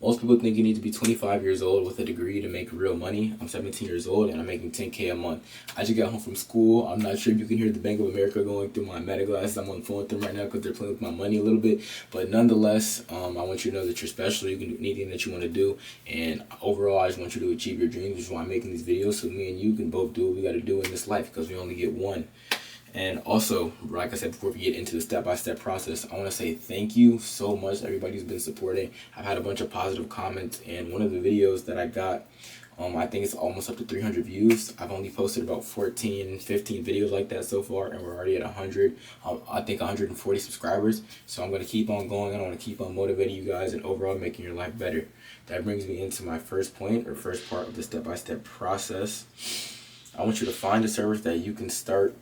Most people think you need to be 25 years old with a degree to make real money. I'm 17 years old and I'm making 10K a month. I just got home from school. I'm not sure if you can hear the Bank of America going through my meta glasses. I'm on the phone with them right now because they're playing with my money a little bit. But nonetheless, I want you to know that you're special. You can do anything that you want to do. And overall, I just want you to achieve your dreams, which is why I'm making these videos, so me and you can both do what we got to do in this life, because we only get one. And also, like I said, before we get into the step-by-step process, I want to say thank you so much to everybody who's been supporting. I've had a bunch of positive comments, and one of the videos that I got, I think it's almost up to 300 views. I've only posted about 14, 15 videos like that so far, and we're already at 100, I think 140 subscribers. So I'm going to keep on going, and I want to keep on motivating you guys and overall making your life better. That brings me into my first point, or first part of the step-by-step process. I want you to find a service that you can start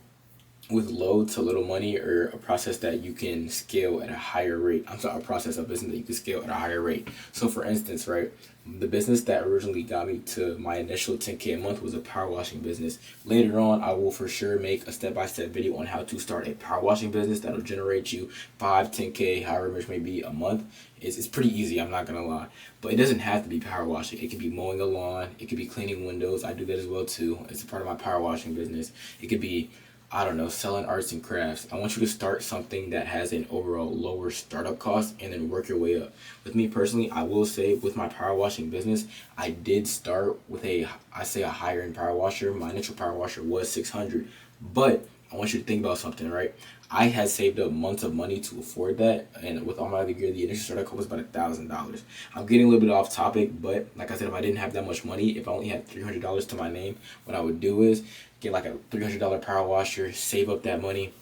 with low to little money, or a process that you can scale at a higher rate. A process of business that you can scale at a higher rate. So for instance, right, the business that originally got me to my initial 10K a month was a power washing business. Later on, I will for sure make a step-by-step video on how to start a power washing business that'll generate you 5, 10K, however much may be a month. It's pretty easy, I'm not gonna lie. But it doesn't have to be power washing. It could be mowing a lawn, it could be cleaning windows. I do that as well too. It's a part of my power washing business. It could be, I don't know, selling arts and crafts. I want you to start something that has an overall lower startup cost and then work your way up. With me personally, I will say with my power washing business, I did start with a higher end power washer. My initial power washer was 600, but I want you to think about something, right? I had saved up months of money to afford that, and with all my other gear, the initial startup cost was about $1,000. I'm getting a little bit off topic, but like I said, if I didn't have that much money, if I only had $300 to my name, what I would do is get like a $300 power washer, save up that money,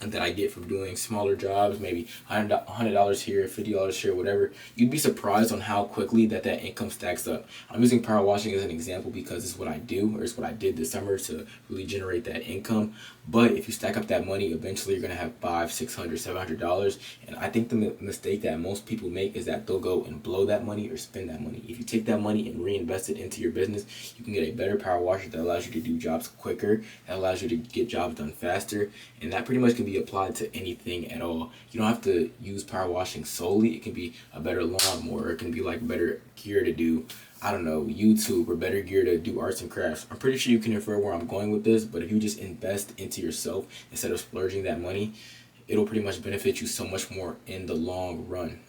and that I get from doing smaller jobs, maybe $100 here, $50 here, whatever. You'd be surprised on how quickly that income stacks up. I'm using power washing as an example because it's what I do, or it's what I did this summer to really generate that income. But if you stack up that money, eventually you're gonna have $500, $600, $700. And I think the mistake that most people make is that they'll go and blow that money or spend that money. If you take that money and reinvest it into your business, you can get a better power washer that allows you to do jobs quicker, that allows you to get jobs done faster, and that pretty much can be applied to anything at all. You don't have to use power washing solely. It can be a better lawnmower. It can be like better gear to do, I don't know, YouTube, or better gear to do arts and crafts. I'm pretty sure you can infer where I'm going with this, but if you just invest into yourself instead of splurging that money, it'll pretty much benefit you so much more in the long run.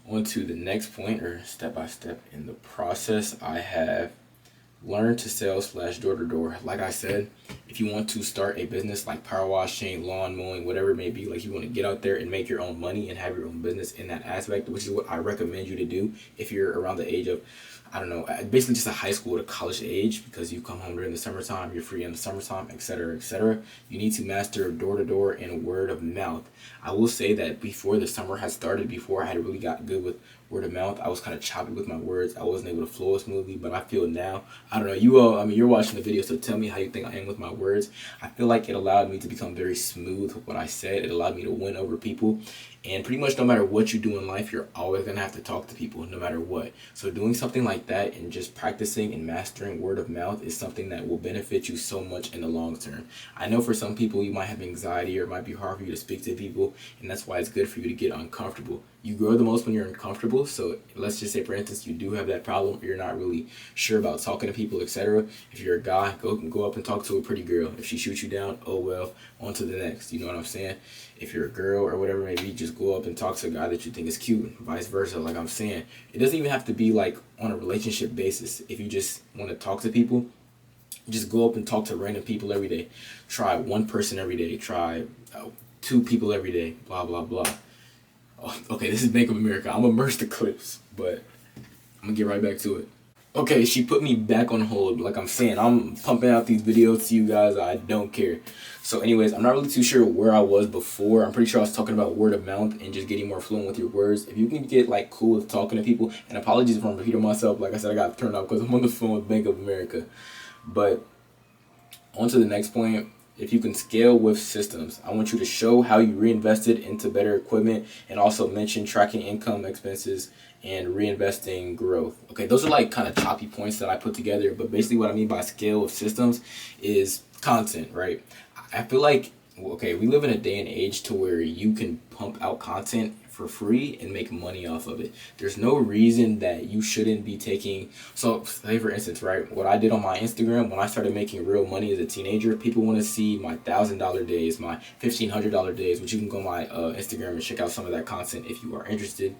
On to the next point, or step by step in the process, I have learn to sell / door to door. Like I said, if you want to start a business like power washing, lawn mowing, whatever it may be, like you want to get out there and make your own money and have your own business in that aspect, which is what I recommend you to do if you're around the age of, I don't know, basically just a high school to college age, because you come home during the summertime, you're free in the summertime, etc., etc. You need to master door to door and word of mouth. I will say that before the summer had started, before I had really got good with word of mouth, I was kind of choppy with my words. I wasn't able to flow smoothly, but I feel now, I don't know, you all, I mean, you're watching the video, so tell me how you think I am with my words. I feel like it allowed me to become very smooth with what I said. It allowed me to win over people. And pretty much no matter what you do in life, you're always going to have to talk to people no matter what. So doing something like that and just practicing and mastering word of mouth is something that will benefit you so much in the long term. I know for some people you might have anxiety, or it might be hard for you to speak to people, and that's why it's good for you to get uncomfortable. You grow the most when you're uncomfortable. So let's just say, for instance, you do have that problem, you're not really sure about talking to people, etc. If you're a guy, go up and talk to a pretty girl. If she shoots you down, oh well, on to the next. You know what I'm saying? If you're a girl or whatever, maybe just go up and talk to a guy that you think is cute, vice versa. Like I'm saying, it doesn't even have to be like on a relationship basis. If you just want to talk to people, just go up and talk to random people every day. Try one person every day. Try 2 people every day. Blah, blah, blah. Oh, okay, this is Bank of America. I'm gonna merge the clips, but I'm gonna get right back to it. Okay, she put me back on hold. Like I'm saying, I'm pumping out these videos to you guys. I don't care. So anyways, I'm not really too sure where I was before. I'm pretty sure I was talking about word of mouth and just getting more fluent with your words. If you can get like cool with talking to people, and apologies if I'm repeating myself. Like I said, I got turned off because I'm on the phone with Bank of America. But on to the next point. If you can scale with systems, I want you to show how you reinvested into better equipment, and also mention tracking income, expenses, and reinvesting growth. Okay, those are like kind of choppy points that I put together, but basically what I mean by scale with systems is content, right? I feel like, okay, we live in a day and age to where you can pump out content for free and make money off of it. There's no reason that you shouldn't be taking. So say for instance, right, what I did on my Instagram when I started making real money as a teenager, people want to see my $1,000 days, my $1,500 days, which you can go on my Instagram and check out some of that content if you are interested.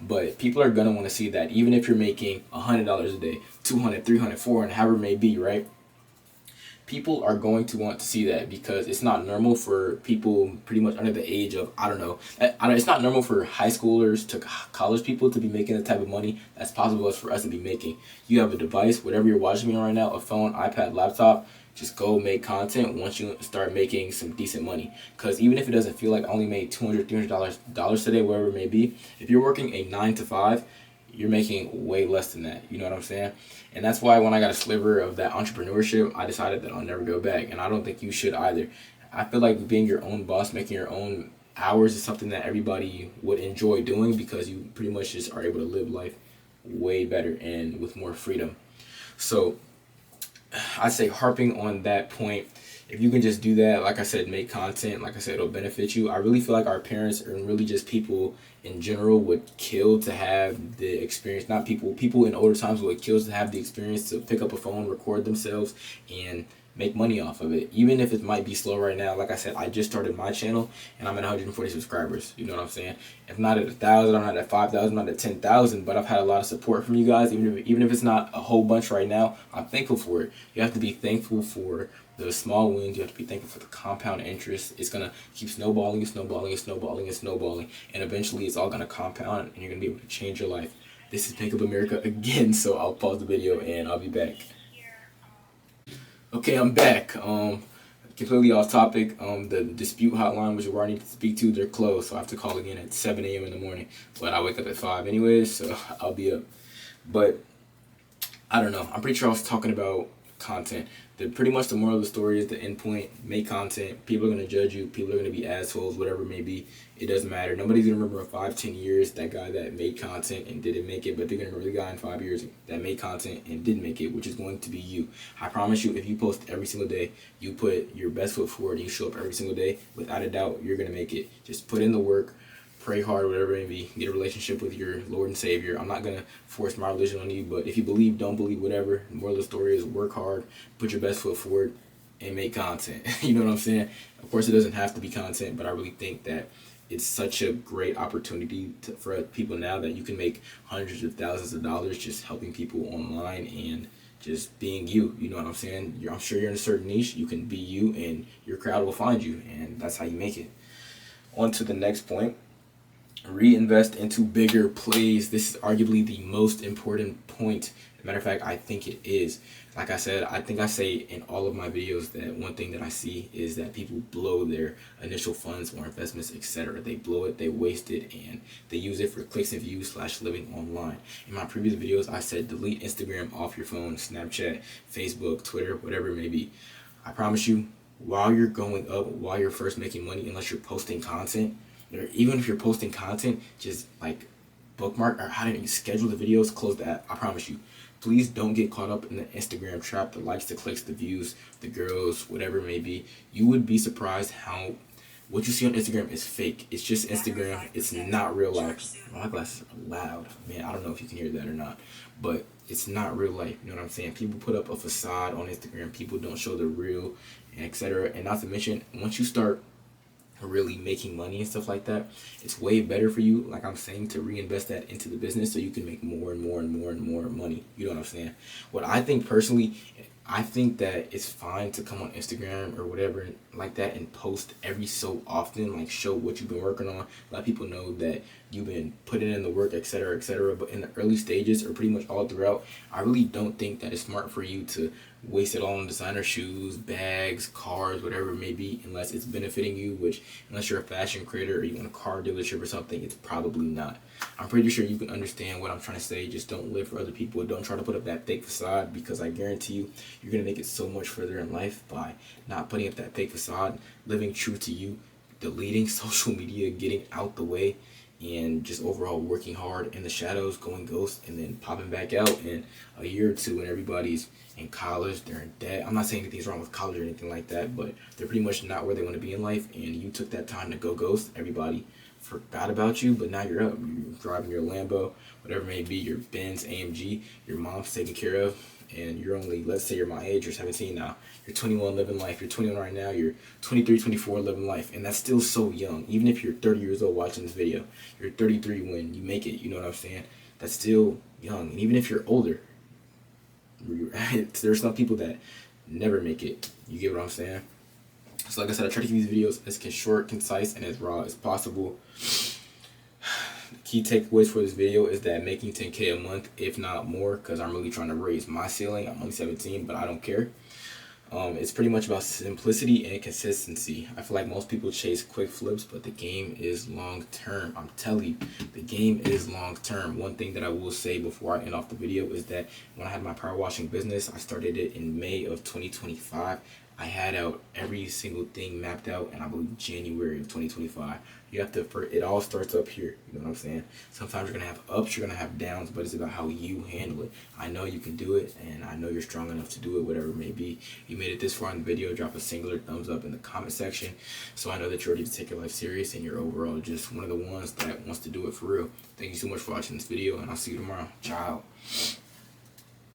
But people are gonna want to see that even if you're making $100 a day, 200, 300, 400, however it may be, right? People are going to want to see that because it's not normal for people pretty much under the age of, it's not normal for high schoolers to college people to be making the type of money that's possible as for us to be making. You have a device, whatever you're watching me on right now, a phone, iPad, laptop, just go make content once you start making some decent money. Because even if it doesn't feel like I only made $200, $300 today, whatever it may be, if you're working a 9 to 5, you're making way less than that. You know what I'm saying? And that's why when I got a sliver of that entrepreneurship, I decided that I'll never go back. And I don't think you should either. I feel like being your own boss, making your own hours is something that everybody would enjoy doing because you pretty much just are able to live life way better and with more freedom. So I say harping on that point, if you can just do that, like I said, make content, like I said, it'll benefit you. I really feel like our parents and really just people in general would kill to have the experience, not people in older times would kill to have the experience to pick up a phone, record themselves, and make money off of it. Even if it might be slow right now, like I said, I just started my channel and I'm at 140 subscribers. You know what I'm saying? If not at 1,000, I'm not at 5,000, I'm not at 10,000, but I've had a lot of support from you guys. Even if it's not a whole bunch right now, I'm thankful for it. You have to be thankful for the small wins. You have to be thankful for the compound interest. It's gonna keep snowballing and snowballing and snowballing and snowballing, and eventually it's all gonna compound and you're gonna be able to change your life. This is Bank of America again, so I'll pause the video and I'll be back. Okay, I'm back. Completely off topic. The dispute hotline, which where I need to speak to, they're closed, so I have to call again at 7 a.m. in the morning. But I wake up at 5 anyways, so I'll be up. But I don't know. I'm pretty sure I was talking about content. Pretty much the moral of the story is the end point. Make content. People are going to judge you. People are going to be assholes, whatever it may be. It doesn't matter. Nobody's going to remember in 5-10 years that guy that made content and didn't make it, but they're going to remember the guy in 5 years that made content and didn't make it, which is going to be you. I promise you, if you post every single day, you put your best foot forward, and you show up every single day, without a doubt, you're going to make it. Just put in the work. Pray hard, whatever it may be. Get a relationship with your Lord and Savior. I'm not going to force my religion on you, but if you believe, don't believe, whatever. The moral of the story is work hard, put your best foot forward, and make content. You know what I'm saying? Of course, it doesn't have to be content, but I really think that it's such a great opportunity for people now that you can make hundreds of thousands of dollars just helping people online and just being you. You know what I'm saying? I'm sure you're in a certain niche. You can be you, and your crowd will find you, and that's how you make it. On to the next point. Reinvest into bigger plays. This is arguably the most important point. As a matter of fact, I think it is. Like I said, I think I say in all of my videos that one thing that I see is that people blow their initial funds or investments, etc. They blow it, they waste it, and they use it for clicks and views / living online. In my previous videos, I said delete Instagram off your phone, Snapchat, Facebook, Twitter, whatever it may be. I promise you, while you're going up, while you're first making money, unless you're posting content, or even if you're posting content, just like bookmark or how do you schedule the videos, close that. I promise you. Please don't get caught up in the Instagram trap, the likes, the clicks, the views, the girls, whatever it may be. You would be surprised how what you see on Instagram is fake. It's just Instagram. It's not real life. My glasses are loud. Man, I don't know if you can hear that or not, but it's not real life. You know what I'm saying? People put up a facade on Instagram. People don't show the real, and etc. And not to mention, once you start really making money and stuff like that, it's way better for you, like I'm saying, to reinvest that into the business so you can make more and more and more and more money. You know what I'm saying? What I think personally, I think that it's fine to come on Instagram or whatever like that and post every so often, like show what you've been working on, let people know that you've been putting in the work, etc., etc. But in the early stages or pretty much all throughout, I really don't think that it's smart for you to waste it all on designer shoes, bags, cars, whatever it may be, unless it's benefiting you, which unless you're a fashion creator or you want a car dealership or something, it's probably not. I'm pretty sure you can understand what I'm trying to say. Just don't live for other people. Don't try to put up that fake facade, because I guarantee you, you're going to make it so much further in life by not putting up that fake facade, living true to you, deleting social media, getting out the way, and just overall working hard in the shadows, going ghost, and then popping back out in a year or two when everybody's in college, they're in debt. I'm not saying anything's wrong with college or anything like that, but they're pretty much not where they want to be in life, and you took that time to go ghost. Everybody forgot about you, but now you're up. You're driving your Lambo, whatever it may be, your Benz, AMG, your mom's taken care of, and you're only, let's say you're my age, you're 17 now. You're 21 living life. You're 21 right now. You're 23, 24 living life. And that's still so young. Even if you're 30 years old watching this video, you're 33 when you make it. You know what I'm saying? That's still young. And even if you're older, there's some people that never make it. You get what I'm saying? So like I said, I try to keep these videos as short, concise, and as raw as possible. The key takeaways for this video is that making 10K a month, if not more, because I'm really trying to raise my ceiling. I'm only 17, but I don't care. It's pretty much about simplicity and consistency. I feel like most people chase quick flips, but the game is long term. I'm telling you, the game is long term. One thing that I will say before I end off the video is that when I had my power washing business, I started it in May of 2025. I had out every single thing mapped out, and I believe January of 2025. You have to, it all starts up here. You know what I'm saying? Sometimes you're going to have ups, you're going to have downs, but it's about how you handle it. I know you can do it, and I know you're strong enough to do it, whatever it may be. You made it this far in the video, drop a singular thumbs up in the comment section, so I know that you're ready to take your life serious, and you're overall just one of the ones that wants to do it for real. Thank you so much for watching this video, and I'll see you tomorrow. Ciao.